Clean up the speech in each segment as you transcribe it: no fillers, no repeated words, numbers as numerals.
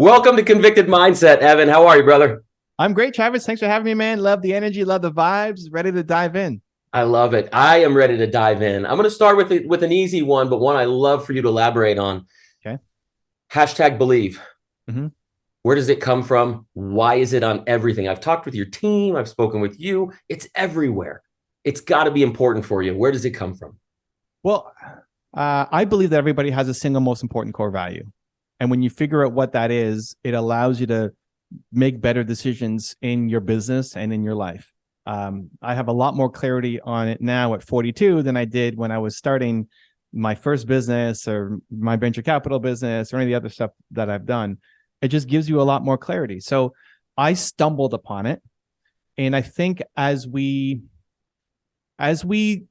Welcome to Convicted Mindset, Evan. How are you, brother? I'm great, Travis. Thanks for having me, man. Love the energy, love the vibes. Ready to dive in. I love it. I am ready to dive in. I'm going to start with an easy one, but one I love for you to elaborate on. Okay. Hashtag believe. Mm-hmm. Where does it come from? Why is it on everything? I've talked with your team. I've spoken with you. It's everywhere. It's got to be important for you. Where does it come from? Well, I believe that everybody has a single most important core value. And when you figure out what that is, it allows you to make better decisions in your business and in your life. I have a lot more clarity on it now at 42 than I did when I was starting my first business or my venture capital business or any of the other stuff that I've done. It just gives you a lot more clarity. So I stumbled upon it. And I think as we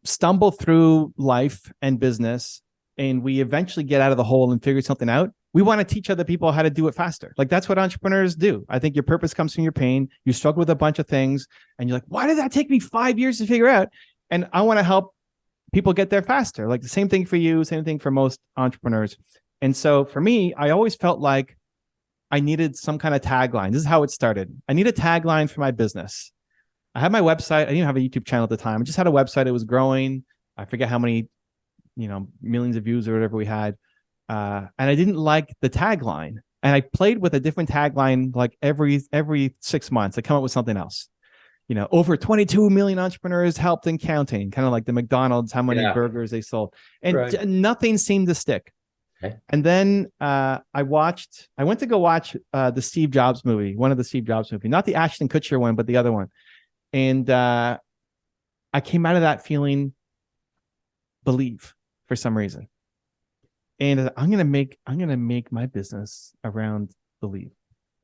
stumble through life and business and we eventually get out of the hole and figure something out, we want to teach other people how to do it faster. Like that's what entrepreneurs do. I think your purpose comes from your pain. You struggle with a bunch of things and you're like, why did that take me 5 years to figure out? And I want to help people get there faster. Like the same thing for you, same thing for most entrepreneurs. And so for me, I always felt like I needed some kind of tagline. This is how it started. I need a tagline for my business. I had my website. I didn't have a YouTube channel at the time. I just had a website. It was growing. I forget how many, millions of views or whatever we had. And I didn't like the tagline. And I played with a different tagline like every 6 months. I come up with something else. Over 22 million entrepreneurs helped and counting, kind of like the McDonald's, how many burgers they sold. And nothing seemed to stick. Okay. And then I went to go watch the Steve Jobs movie, one of the Steve Jobs movie, not the Ashton Kutcher one, but the other one. And I came out of that feeling believe for some reason. And I'm gonna make my business around believe.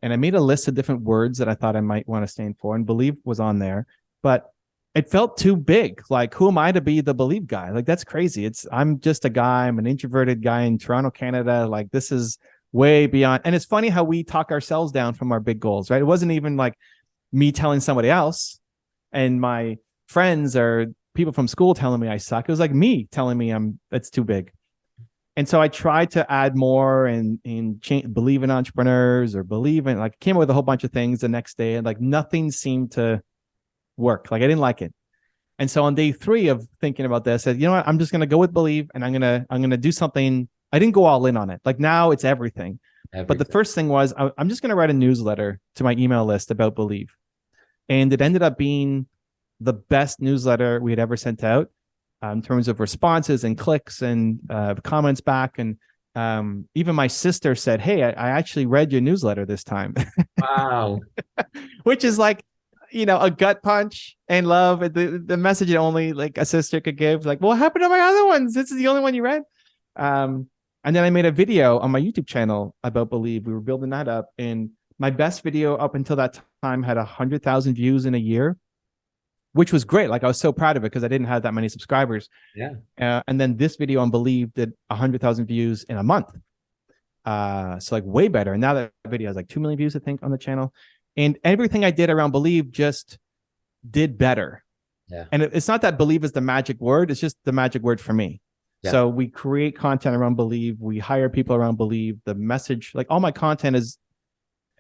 And I made a list of different words that I thought I might want to stand for, and believe was on there, but it felt too big. Like, who am I to be the believe guy? Like, that's crazy. I'm just a guy. I'm an introverted guy in Toronto, Canada. Like, this is way beyond. And it's funny how we talk ourselves down from our big goals, right? It wasn't even like me telling somebody else and my friends or people from school telling me I suck. It was like me telling me it's too big. And so I tried to add more and believe in entrepreneurs or believe in, like, came up with a whole bunch of things the next day, and like nothing seemed to work. Like I didn't like it. And so on day 3 of thinking about this, I said, you know what, I'm just going to go with believe, and I'm going to do something. I didn't go all in on it. Like now it's everything. But the first thing was, I'm just going to write a newsletter to my email list about believe. And it ended up being the best newsletter we had ever sent out. In terms of responses and clicks and comments back. And even my sister said, hey, I actually read your newsletter this time. Wow. Which is like, a gut punch and love. The message that only like a sister could give. Like, well, what happened to my other ones? This is the only one you read. And then I made a video on my YouTube channel about believe. We were building that up. And my best video up until that time had 100,000 views in a year, which was great. Like I was so proud of it because I didn't have that many subscribers. Yeah. And then this video on Believe did 100,000 views in a month. So like way better. And now that video has like 2 million views, I think, on the channel. And everything I did around Believe just did better. Yeah. And it's not that Believe is the magic word. It's just the magic word for me. Yeah. So we create content around Believe. We hire people around Believe. The message, like all my content is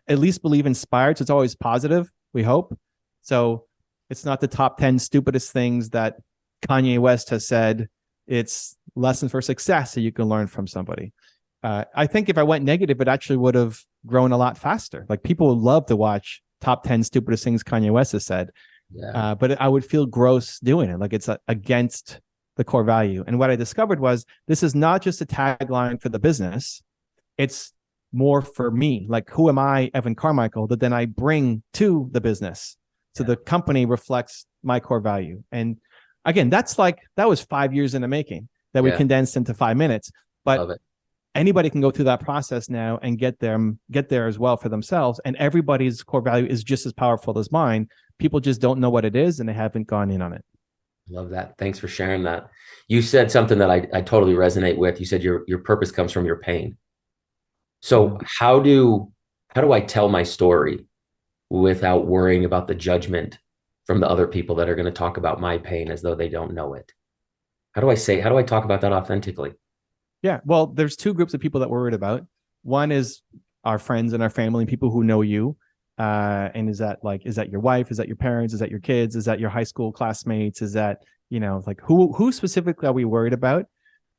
at least Believe inspired. So it's always positive, we hope. So it's not the top 10 stupidest things that Kanye West has said. It's lessons for success that you can learn from somebody. I think if I went negative, it actually would have grown a lot faster. Like people would love to watch top 10 stupidest things Kanye West has said. Yeah. But I would feel gross doing it. Like it's against the core value. And what I discovered was this is not just a tagline for the business. It's more for me. Like, who am I, Evan Carmichael, that then I bring to the business? So the company reflects my core value. And again, that was 5 years in the making that we condensed into 5 minutes. But anybody can go through that process now and get there as well for themselves. And everybody's core value is just as powerful as mine. People just don't know what it is and they haven't gone in on it. Love that. Thanks for sharing that. You said something that I totally resonate with. You said your purpose comes from your pain. So how do I tell my story without worrying about the judgment from the other people that are going to talk about my pain as though they don't know it? How do I talk about that authentically? Yeah, well, there's 2 groups of people that we're worried about. One is our friends and our family, people who know you. And is that your wife? Is that your parents? Is that your kids? Is that your high school classmates? Is that, like who specifically are we worried about?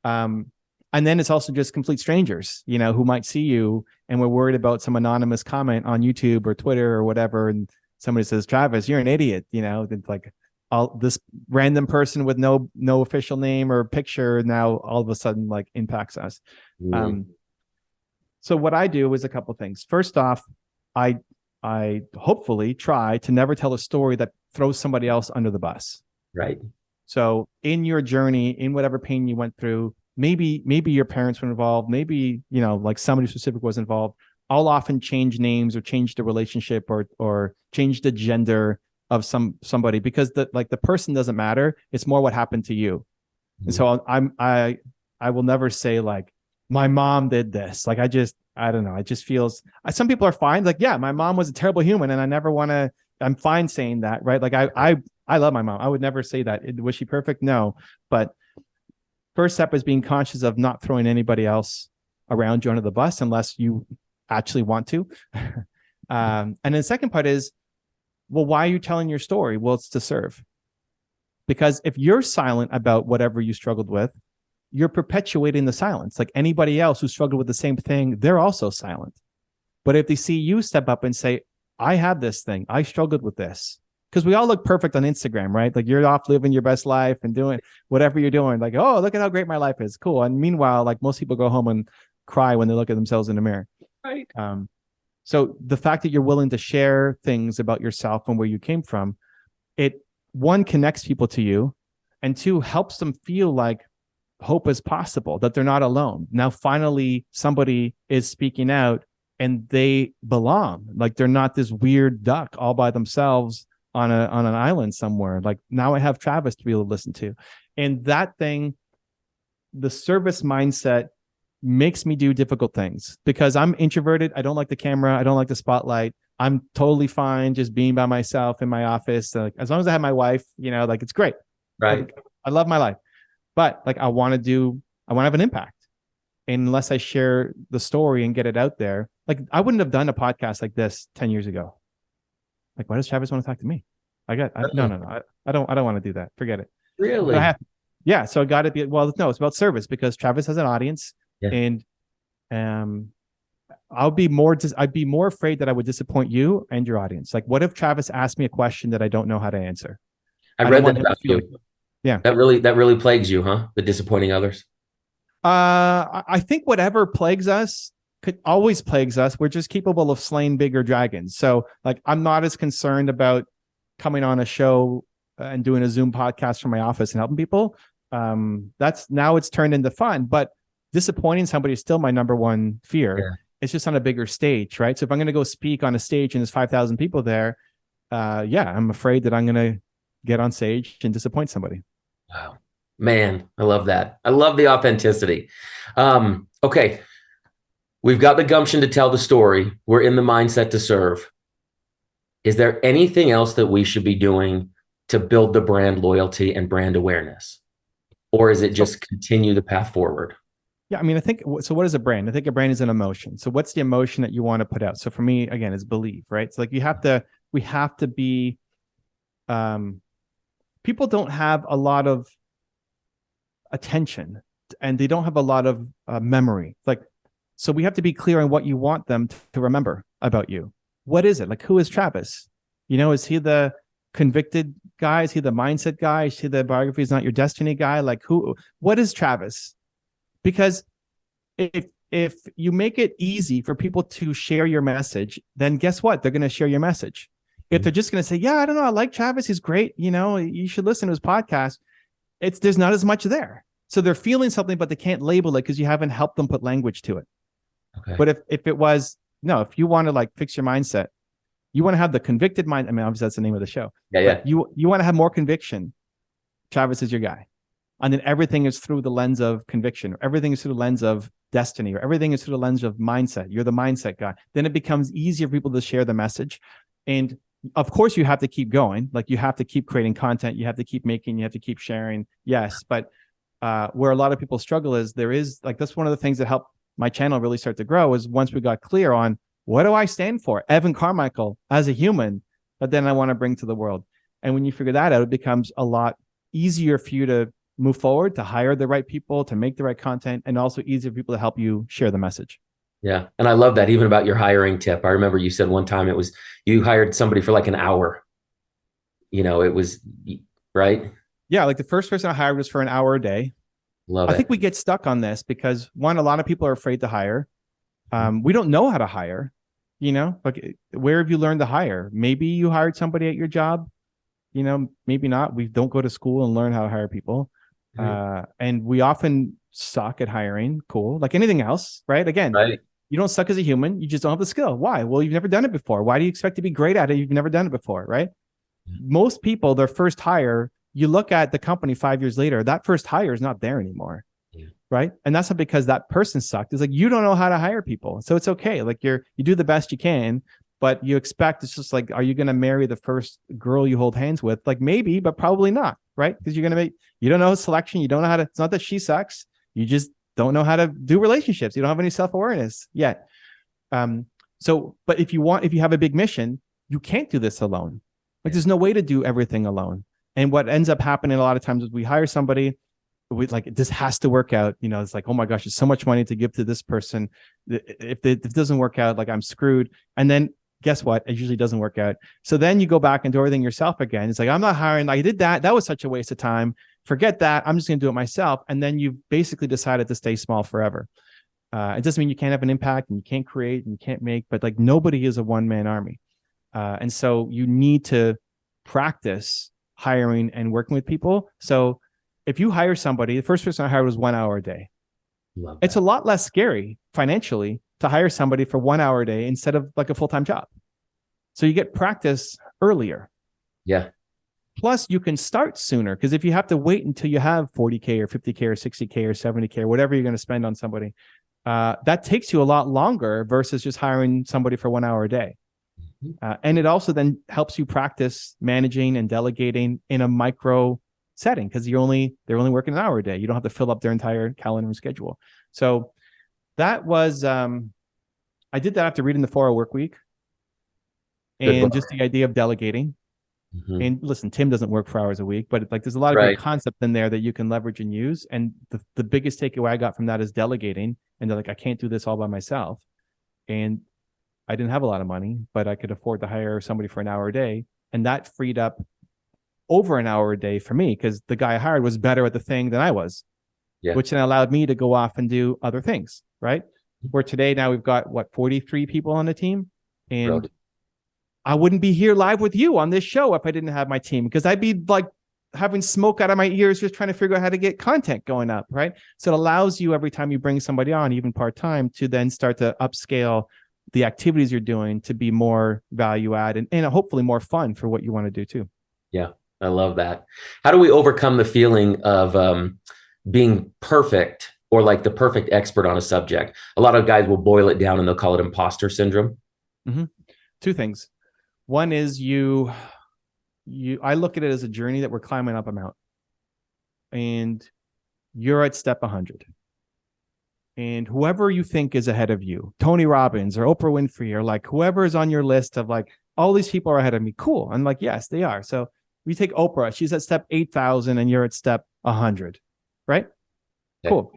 And then it's also just complete strangers, who might see you, and we're worried about some anonymous comment on YouTube or Twitter or whatever. And somebody says, Travis, you're an idiot. It's like this random person with no official name or picture now all of a sudden like impacts us. So what I do is a couple of things. First off, I hopefully try to never tell a story that throws somebody else under the bus. Right. So in your journey, in whatever pain you went through, maybe your parents were involved, maybe, like somebody specific was involved. I'll often change names or change the relationship or change the gender of somebody, because the person doesn't matter. It's more what happened to you. And so I will never say like, my mom did this. Like, I don't know. It just feels, some people are fine. Like, yeah, my mom was a terrible human and I never want to, I'm fine saying that. Right. Like I love my mom. I would never say that. Was she perfect? No. But first step is being conscious of not throwing anybody else around you under the bus unless you actually want to. And then the second part is, well, why are you telling your story? Well, it's to serve. Because if you're silent about whatever you struggled with, you're perpetuating the silence. Like anybody else who struggled with the same thing, they're also silent. But if they see you step up and say, I have this thing, I struggled with this. Because we all look perfect on Instagram, right? Like you're off living your best life and doing whatever you're doing. Like, oh, look at how great my life is. Cool. And meanwhile, like most people go home and cry when they look at themselves in the mirror. Right. So the fact that you're willing to share things about yourself and where you came from, it, one, connects people to you, and two, helps them feel like hope is possible, that they're not alone. Now, finally, somebody is speaking out and they belong. Like they're not this weird duck all by themselves on an island somewhere. Like now I have Travis to be able to listen to. And that thing, the service mindset, makes me do difficult things because I'm introverted. I don't like the camera. I don't like the spotlight. I'm totally fine just being by myself in my office. Like, as long as I have my wife, like it's great. Right. I love my life. But like I want to have an impact. And unless I share the story and get it out there, like I wouldn't have done a podcast like this 10 years ago. Like, why does Travis want to talk to me? No. I don't want to do that. Forget it. Really? Yeah. So I got to be, well, no, it's about service because Travis has an audience. Yeah. And I'd be more afraid that I would disappoint you and your audience. Like, what if Travis asked me a question that I don't know how to answer? I read that about you. Yeah. That really plagues you, huh? The disappointing others. I think whatever plagues us could always plagues us. We're just capable of slaying bigger dragons. So like, I'm not as concerned about coming on a show and doing a Zoom podcast from my office and helping people. That's now it's turned into fun, but disappointing somebody is still my number one fear. Yeah. It's just on a bigger stage, right? So if I'm going to go speak on a stage and there's 5,000 people there, I'm afraid that I'm going to get on stage and disappoint somebody. Wow, man, I love that. I love the authenticity. Okay, we've got the gumption to tell the story. We're in the mindset to serve. Is there anything else that we should be doing to build the brand loyalty and brand awareness? Or is it just continue the path forward? Yeah, I mean, I think, so what is a brand? I think a brand is an emotion. So what's the emotion that you want to put out? So for me, again, is believe, right? So like we have to be, people don't have a lot of attention and they don't have a lot of memory. Like, so we have to be clear on what you want them to remember about you. What is it? Like, who is Travis? Is he the convicted guy? Is he the mindset guy? Is he the biography is not your destiny guy? Like what is Travis? Because if you make it easy for people to share your message, then guess what? They're going to share your message. If they're just going to say, yeah, I don't know, I like Travis, he's great, you should listen to his podcast, there's not as much there. So they're feeling something, but they can't label it because you haven't helped them put language to it. Okay. But if it was, no, if you want to like fix your mindset, you want to have the convicted mind. I mean, obviously that's the name of the show. Yeah. You want to have more conviction. Travis is your guy. And then everything is through the lens of conviction, or everything is through the lens of destiny, or everything is through the lens of mindset. You're the mindset guy. Then it becomes easier for people to share the message. And of course you have to keep going. Like you have to keep creating content. You have to keep making, you have to keep sharing. Yes. But where a lot of people struggle is that's one of the things that helped my channel really start to grow is once we got clear on What do I stand for? Evan Carmichael as a human, but then I want to bring to the world. And when you figure that out, it becomes a lot easier for you to move forward, to hire the right people, to make the right content, and also easier for people to help you share the message. Yeah. And I love that even about your hiring tip. I remember you said one time it was you hired somebody for like an hour. It was right. Yeah, like the first person I hired was for an hour a day. Love I it. think we get stuck on this because one, a lot of people are afraid to hire. We don't know how to hire. Like where have you learned to hire? Maybe you hired somebody at your job. Maybe not. We don't go to school and learn how to hire people. And we often suck at hiring. Cool. Like anything else, right? Again, Right. you don't suck as a human. You just don't have the skill. Why? Well, you've never done it before. Why do you expect to be great at it? You've never done it before, right? Most people, their first hire, you look at the company 5 years later, that first hire is not there anymore. Yeah. Right. And that's not because that person sucked. It's like, you don't know how to hire people. So it's okay. Like you do the best you can, but you expect it's just like, are you going to marry the first girl you hold hands with? Like maybe, but probably not. Right. Because you don't know selection. You don't know how to, it's not that she sucks. You just don't know how to do relationships. You don't have any self-awareness yet. But if you have a big mission, you can't do this alone. Like there's no way to do everything alone. And what ends up happening a lot of times is we hire somebody, this has to work out. It's like, oh my gosh, there's so much money to give to this person. If it doesn't work out, like I'm screwed. And then guess what? It usually doesn't work out. So then you go back and do everything yourself again. It's like, I'm not hiring. I did that. That was such a waste of time. Forget that. I'm just going to do it myself. And then you've basically decided to stay small forever. It doesn't mean you can't have an impact and you can't create and you can't make, but like nobody is a one-man army. And so you need to practice hiring and working with people. So if you hire somebody, the first person I hired was 1 hour a day. It's a lot less scary financially to hire somebody for 1 hour a day instead of like a full-time job. So you get practice earlier. Yeah. Plus you can start sooner, because if you have to wait until you have 40K or 50K or 60K or 70K or whatever you're going to spend on somebody, that takes you a lot longer versus just hiring somebody for 1 hour a day. And it also then helps you practice managing and delegating in a micro setting, because they're only working an hour a day. You don't have to fill up their entire calendar and schedule. So that was, I did that after reading the 4 Hour Work Week and just the idea of delegating. Mm-hmm. And listen, Tim doesn't work 4 hours a week, but like there's a lot of good concept in there that you can leverage and use. And the biggest takeaway I got from that is delegating. And they're like, I can't do this all by myself. And I didn't have a lot of money, but I could afford to hire somebody for an hour a day. And that freed up over an hour a day for me, because the guy I hired was better at the thing than I was, which then allowed me to go off and do other things, right? Where today, now we've got 43 people on the team. And I wouldn't be here live with you on this show if I didn't have my team, because I'd be like having smoke out of my ears just trying to figure out how to get content going up, right? So it allows you, every time you bring somebody on, even part-time, to then start to upscale the activities you're doing to be more value add and hopefully more fun for what you want to do too. Yeah, I love that. How do we overcome the feeling of being perfect or like the perfect expert on a subject? A lot of guys will boil it down and they'll call it imposter syndrome. Mm-hmm. 2 things. One is I look at it as a journey that we're climbing up a mountain, and you're at step 100. And whoever you think is ahead of you, Tony Robbins or Oprah Winfrey, or like whoever is on your list of like, all these people are ahead of me. Cool. And like, yes, they are. So we take Oprah. She's at step 8,000 and you're at step 100, right? Okay. Cool.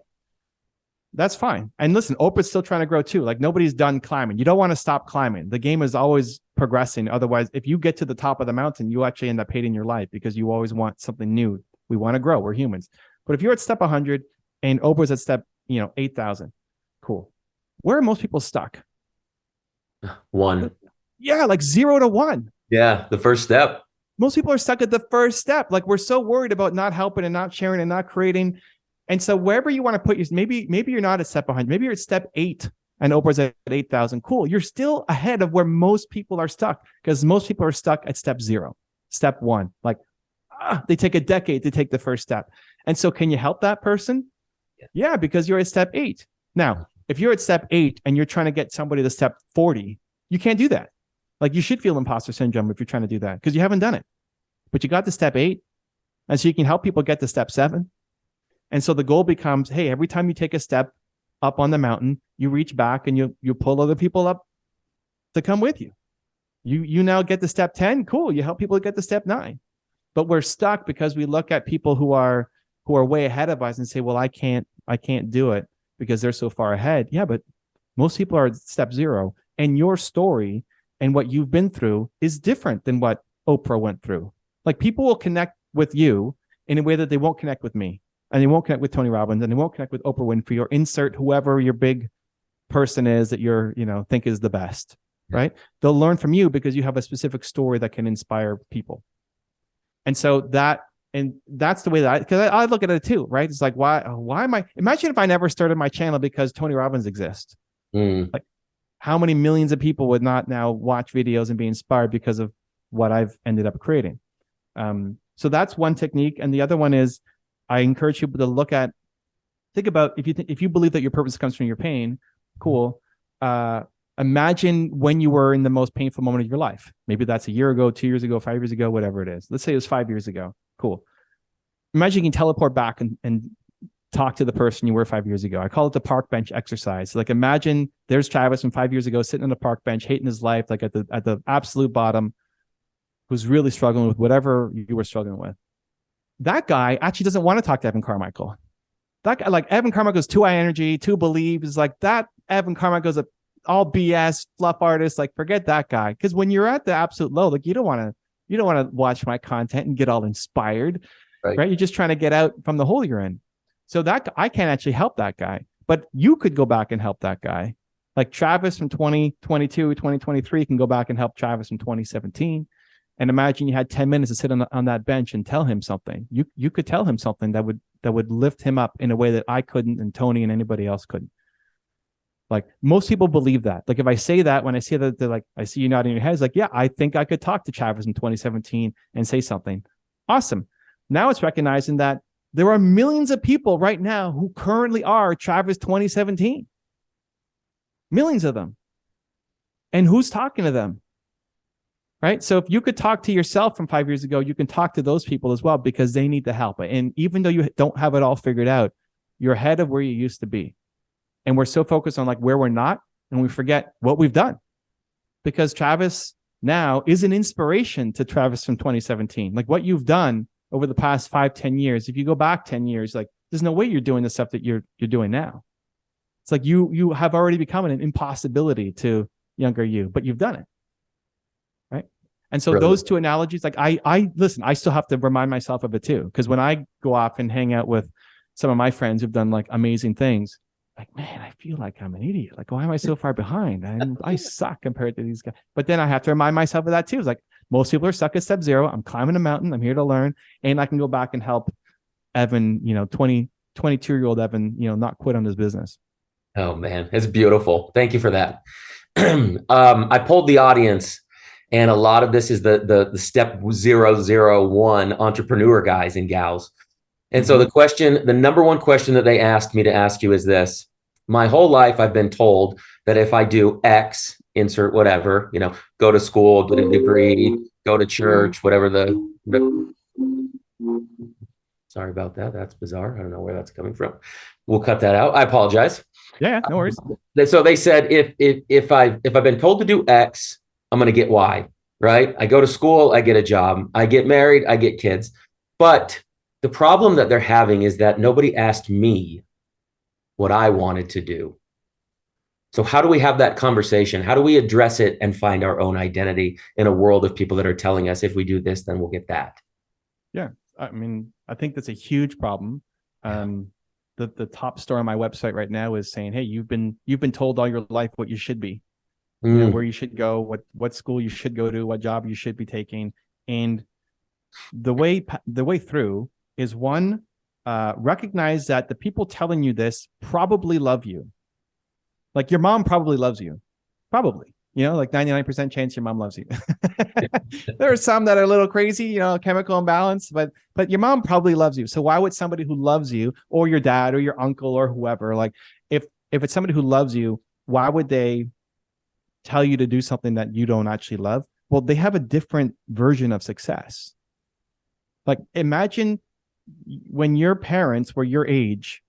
That's fine. And listen, Oprah's still trying to grow too. Like nobody's done climbing. You don't want to stop climbing. The game is always progressing. Otherwise, if you get to the top of the mountain, you actually end up hating your life, because you always want something new. We want to grow. We're humans. But if you're at step 100 and Oprah's at step 8,000. Cool. Where are most people stuck? 1. Yeah, like 0 to 1. Yeah, the first step. Most people are stuck at the first step. Like we're so worried about not helping and not sharing and not creating. And so wherever you want to put your, maybe you're not at step 100. Maybe you're at step 8 and Oprah's at 8,000. Cool. You're still ahead of where most people are stuck, because most people are stuck at step 0, step 1. Like they take a decade to take the first step. And so can you help that person? Yeah, because you're at step 8. Now, if you're at step 8 and you're trying to get somebody to step 40, you can't do that. Like you should feel imposter syndrome if you're trying to do that, because you haven't done it. But you got to step 8. And so you can help people get to step 7. And so the goal becomes, hey, every time you take a step up on the mountain, you reach back and you pull other people up to come with you. You now get to step 10. Cool. You help people get to step 9. But we're stuck because we look at people who are way ahead of us and say, well, I can't do it because they're so far ahead. Yeah, but most people are at step 0, and your story and what you've been through is different than what Oprah went through. Like, people will connect with you in a way that they won't connect with me, and they won't connect with Tony Robbins, and they won't connect with Oprah Winfrey, or insert whoever your big person is that you're, think is the best, right? They'll learn from you because you have a specific story that can inspire people. And so that's the way that because I look at it too, right? It's like, why am I, imagine if I never started my channel because Tony Robbins exists. Like, how many millions of people would not now watch videos and be inspired because of what I've ended up creating? So that's one technique. And the other one is, I encourage people to think about, if you believe that your purpose comes from your pain, cool. Imagine when you were in the most painful moment of your life. Maybe that's a year ago, 2 years ago, 5 years ago, whatever it is. Let's say it was 5 years ago. Cool. Imagine you can teleport back and talk to the person you were 5 years ago. I call it the park bench exercise. Like, imagine there's Travis from 5 years ago sitting on the park bench, hating his life, like at the absolute bottom, who's really struggling with whatever you were struggling with. That guy actually doesn't want to talk to Evan Carmichael. That guy, like, Evan Carmichael's too high energy, too believe, is like that. Evan Carmichael's all BS fluff artist. Like, forget that guy. Because when you're at the absolute low, like, you don't want to watch my content and get all inspired, right? You're just trying to get out from the hole you're in. So that I can't actually help that guy, but you could go back and help that guy. Like, Travis from 2022, 2023 can go back and help Travis from 2017. And imagine you had 10 minutes to sit on that bench and tell him something. You could tell him something that would lift him up in a way that I couldn't, and Tony and anybody else couldn't. Like, most people believe that. Like, if I say that, when I say that, they're like, I see you nodding your head. It's like, yeah, I think I could talk to Travis in 2017 and say something. Awesome. Now it's recognizing that there are millions of people right now who currently are Travis 2017. Millions of them. And who's talking to them? Right? So if you could talk to yourself from 5 years ago, you can talk to those people as well, because they need the help. And even though you don't have it all figured out, you're ahead of where you used to be. And we're so focused on like where we're not, and we forget what we've done. Because Travis now is an inspiration to Travis from 2017. Like, what you've done over the past 5-10 years, if you go back 10 years, like, there's no way you're doing the stuff that you're doing now. It's like you have already become an impossibility to younger you, but you've done it. Right. And so those two analogies, like I listen, I still have to remind myself of it too. Because when I go off and hang out with some of my friends who've done like amazing things, like, man, I feel like I'm an idiot. Like, why am I so far behind? I suck compared to these guys. But then I have to remind myself of that too. It's like, most people are stuck at step 0. I'm climbing a mountain. I'm here to learn. And I can go back and help Evan, 22-year-old Evan, not quit on his business. Oh man, it's beautiful. Thank you for that. I polled the audience, and a lot of this is the step 001 entrepreneur guys and gals. And so the number one question that they asked me to ask you is this: my whole life, I've been told that if I do X, insert whatever, go to school, get a degree, go to church, whatever sorry about that. That's bizarre. I don't know where that's coming from. We'll cut that out. I apologize. Yeah, no worries. So they said, if I've been told to do X, I'm going to get Y, right? I go to school, I get a job, I get married, I get kids. But the problem that they're having is that nobody asked me what I wanted to do. So how do we have that conversation? How do we address it and find our own identity in a world of people that are telling us, if we do this, then we'll get that? Yeah. I mean, I think that's a huge problem. The top story on my website right now is saying, hey, you've been told all your life what you should be, where you should go, what school you should go to, what job you should be taking. And the way through is, one, recognize that the people telling you this probably love you. Like, your mom probably loves you. Probably. Like 99% chance your mom loves you. There are some that are a little crazy, chemical imbalance, but your mom probably loves you. So why would somebody who loves you, or your dad or your uncle or whoever, like, if it's somebody who loves you, why would they tell you to do something that you don't actually love? Well, they have a different version of success. Like, imagine when your parents were your age,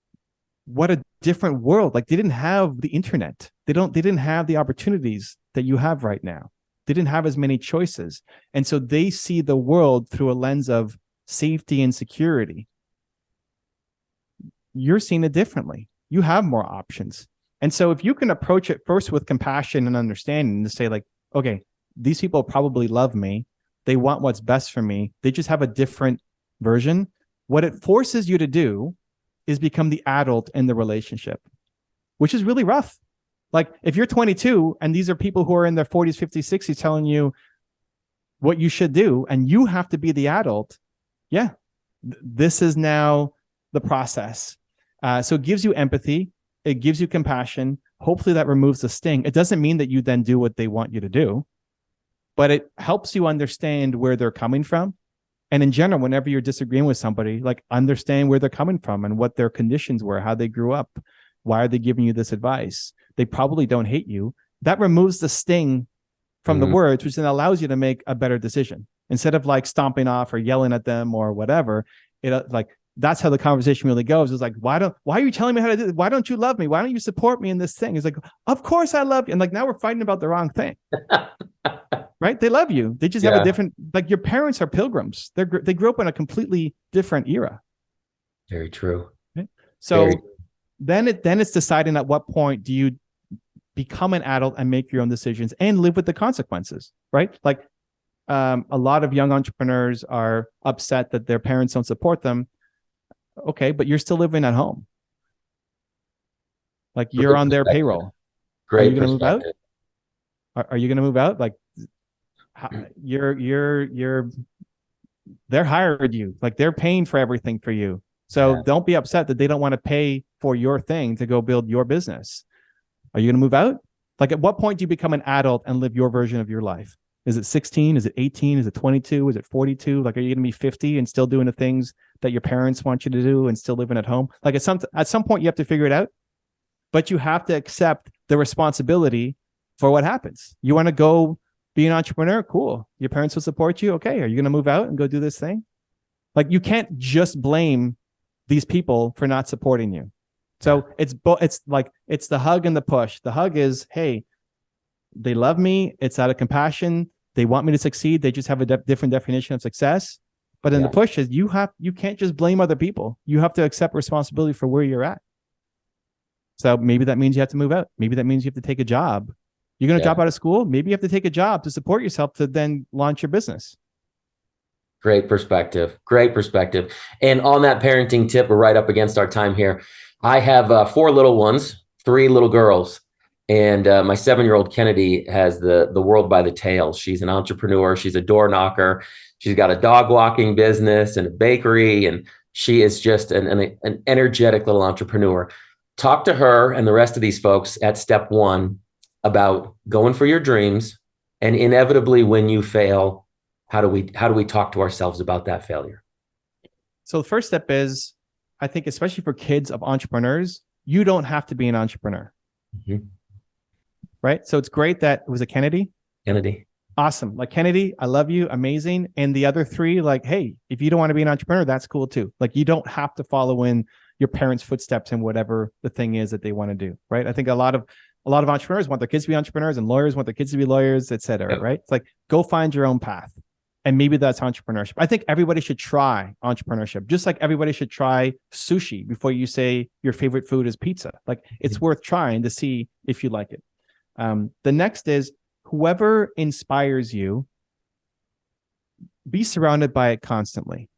what a different world. Like, they didn't have the internet. They didn't have the opportunities that you have right now. They didn't have as many choices. And so they see the world through a lens of safety and security. You're seeing it differently. You have more options. And so if you can approach it first with compassion and understanding to say like, okay, these people probably love me. They want what's best for me. They just have a different version. What it forces you to do is become the adult in the relationship, which is really rough. Like if you're 22 and these are people who are in their 40s, 50s, 60s telling you what you should do, and you have to be the adult. Yeah, this is now the process. So it gives you empathy. It gives you compassion. Hopefully that removes the sting. It doesn't mean that you then do what they want you to do, but it helps you understand where they're coming from. And in general, whenever you're disagreeing with somebody, like understand where they're coming from and what their conditions were, how they grew up. Why are they giving you this advice? They probably don't hate you. That removes the sting from the words, which then allows you to make a better decision. Instead of like stomping off or yelling at them or whatever, it like that's how the conversation really goes. It's like, why are you telling me how to do this? Why don't you love me? Why don't you support me in this thing? It's like, of course I love you. And like now we're fighting about the wrong thing. Right? They love you. They just have a different, like your parents are pilgrims. They grew up in a completely different era. Very true. Okay? So then it's deciding at what point do you become an adult and make your own decisions and live with the consequences, right? Like a lot of young entrepreneurs are upset that their parents don't support them. Okay, but you're still living at home. Like you're on their payroll. Are you going to move out? Are you going to move out? Like they're hired you. Like they're paying for everything for you. So don't be upset that they don't want to pay for your thing to go build your business. Are you going to move out? Like at what point do you become an adult and live your version of your life? Is it 16? Is it 18? Is it 22? Is it 42? Like, are you going to be 50 and still doing the things that your parents want you to do and still living at home? Like at some point you have to figure it out, but you have to accept the responsibility for what happens. You want to go be an entrepreneur? Cool. Your parents will support you. Okay. Are you going to move out and go do this thing? Like you can't just blame these people for not supporting you. So it's the hug and the push. The hug is, hey, they love me. It's out of compassion. They want me to succeed. They just have a different definition of success. But then the push is you can't just blame other people. You have to accept responsibility for where you're at. So maybe that means you have to move out. Maybe that means you have to take a job. You're going to drop out of school. Maybe you have to take a job to support yourself to then launch your business. Great perspective. Great perspective. And on that parenting tip, we're right up against our time here. I have 4 little ones, 3 little girls, and my 7-year-old Kennedy has the world by the tail. She's an entrepreneur. She's a door knocker. She's got a dog walking business and a bakery, and she is just an energetic little entrepreneur. Talk to her and the rest of these folks at step 1 about going for your dreams, and inevitably when you fail, how do we talk to ourselves about that failure? So the first step is, I think, especially for kids of entrepreneurs, you don't have to be an entrepreneur. Right? So it's great that it was a Kennedy. Awesome. Like Kennedy, I love you. Amazing. And the other 3, like, hey, if you don't want to be an entrepreneur, that's cool too. Like you don't have to follow in your parents' footsteps in whatever the thing is that they want to do. Right? I think a lot of entrepreneurs want their kids to be entrepreneurs, and lawyers want their kids to be lawyers, et cetera. Right? It's like, go find your own path. And maybe that's entrepreneurship. I think everybody should try entrepreneurship, just like everybody should try sushi before you say your favorite food is pizza. Like it's worth trying to see if you like it. The next is whoever inspires you, be surrounded by it constantly.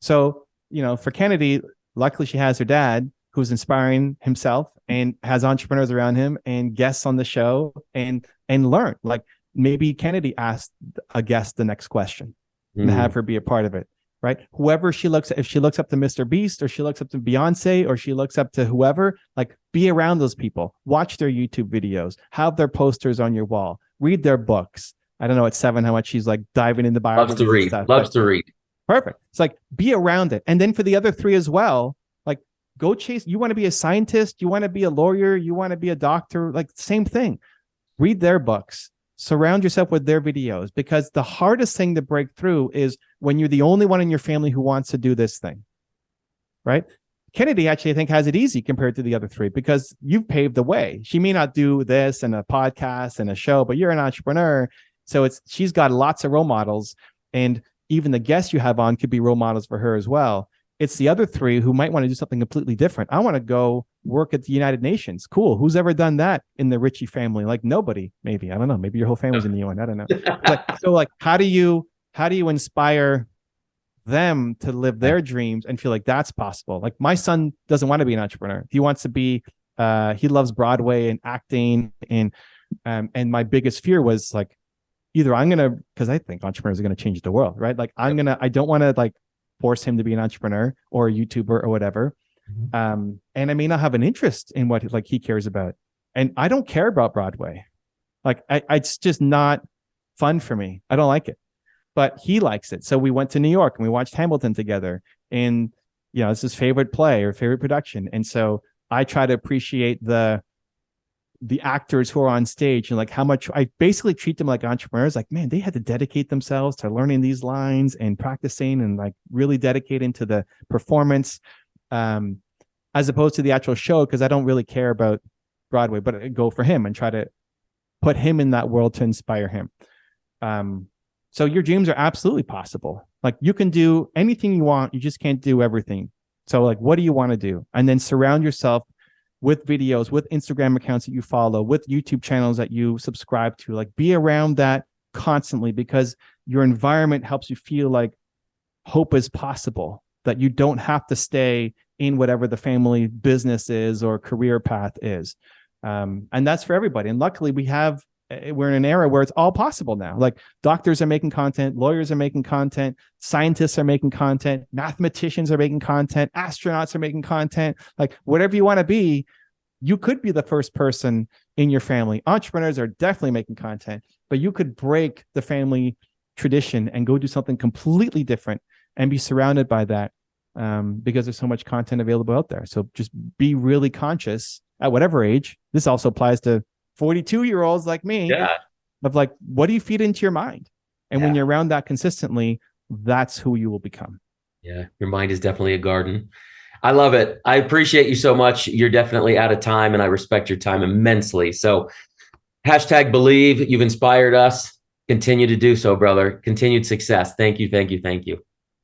So, for Kennedy, luckily she has her dad who's inspiring himself and has entrepreneurs around him and guests on the show and learn. Like, maybe Kennedy asked a guest the next question and have her be a part of it, right? Whoever if she looks up to Mr. Beast, or she looks up to Beyonce, or she looks up to whoever, like be around those people, watch their YouTube videos, have their posters on your wall, read their books. I don't know at 7 how much she's like diving into biography. Loves to read. Perfect. It's like, be around it. And then for the other 3 as well, like go chase, you want to be a scientist, you want to be a lawyer, you want to be a doctor, like same thing. Read their books. Surround yourself with their videos, because the hardest thing to break through is when you're the only one in your family who wants to do this thing, right? Kennedy actually, I think, has it easy compared to the other three because you've paved the way. She may not do this and a podcast and a show, but you're an entrepreneur. So she's got lots of role models. And even the guests you have on could be role models for her as well. It's the other three who might want to do something completely different. I want to go work at the United Nations. Cool. Who's ever done that in the Richey family? Like nobody, maybe. I don't know. Maybe your whole family's in the UN. I don't know. So how do you inspire them to live their dreams and feel like that's possible? Like my son doesn't want to be an entrepreneur. He wants to be, he loves Broadway and acting. And my biggest fear was like, either I'm going to, because I think entrepreneurs are going to change the world, right? Like I don't want to like force him to be an entrepreneur or a YouTuber or whatever. And I may not have an interest in what like he cares about. And I don't care about Broadway. Like it's just not fun for me. I don't like it. But he likes it. So we went to New York and we watched Hamilton together. And, it's his favorite play or favorite production. And so I try to appreciate the actors who are on stage and like how much I basically treat them like entrepreneurs. Like, man, they had to dedicate themselves to learning these lines and practicing and like really dedicating to the performance as opposed to the actual show. Cause I don't really care about Broadway, but I go for him and try to put him in that world to inspire him. So your dreams are absolutely possible. Like you can do anything you want. You just can't do everything. So like, what do you want to do? And then surround yourself with videos, with Instagram accounts that you follow, with YouTube channels that you subscribe to. Like be around that constantly because your environment helps you feel like hope is possible, that you don't have to stay in whatever the family business is or career path is. And that's for everybody. And luckily we're in an era where it's all possible now. Like doctors are making content, lawyers are making content, scientists are making content, mathematicians are making content, astronauts are making content. Like whatever you want to be, you could be the first person in your family. Entrepreneurs are definitely making content, but you could break the family tradition and go do something completely different and be surrounded by that because there's so much content available out there. So just be really conscious at whatever age. This also applies to 42-year-olds like me, of like, what do you feed into your mind? And when you're around that consistently, that's who you will become. Yeah. Your mind is definitely a garden. I love it. I appreciate you so much. You're definitely out of time and I respect your time immensely. So #believe. You've inspired us. Continue to do so, brother. Continued success. Thank you. Thank you. Thank you.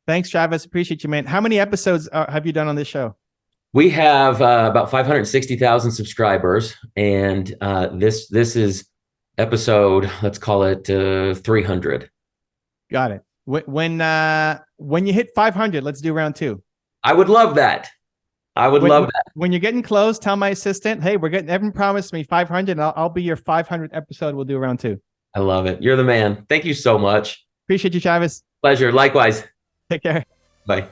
Thanks, Travis. Appreciate you, man. How many episodes have you done on this show? We have about 560,000 subscribers, and this is episode, let's call it 300. Got it. When you hit 500, let's do round 2. I would love that. Love that. When you're getting close, tell my assistant, hey, Evan promised me 500, and I'll be your 500th episode. We'll do round 2. I love it. You're the man. Thank you so much. Appreciate you, Travis. Pleasure. Likewise. Take care. Bye.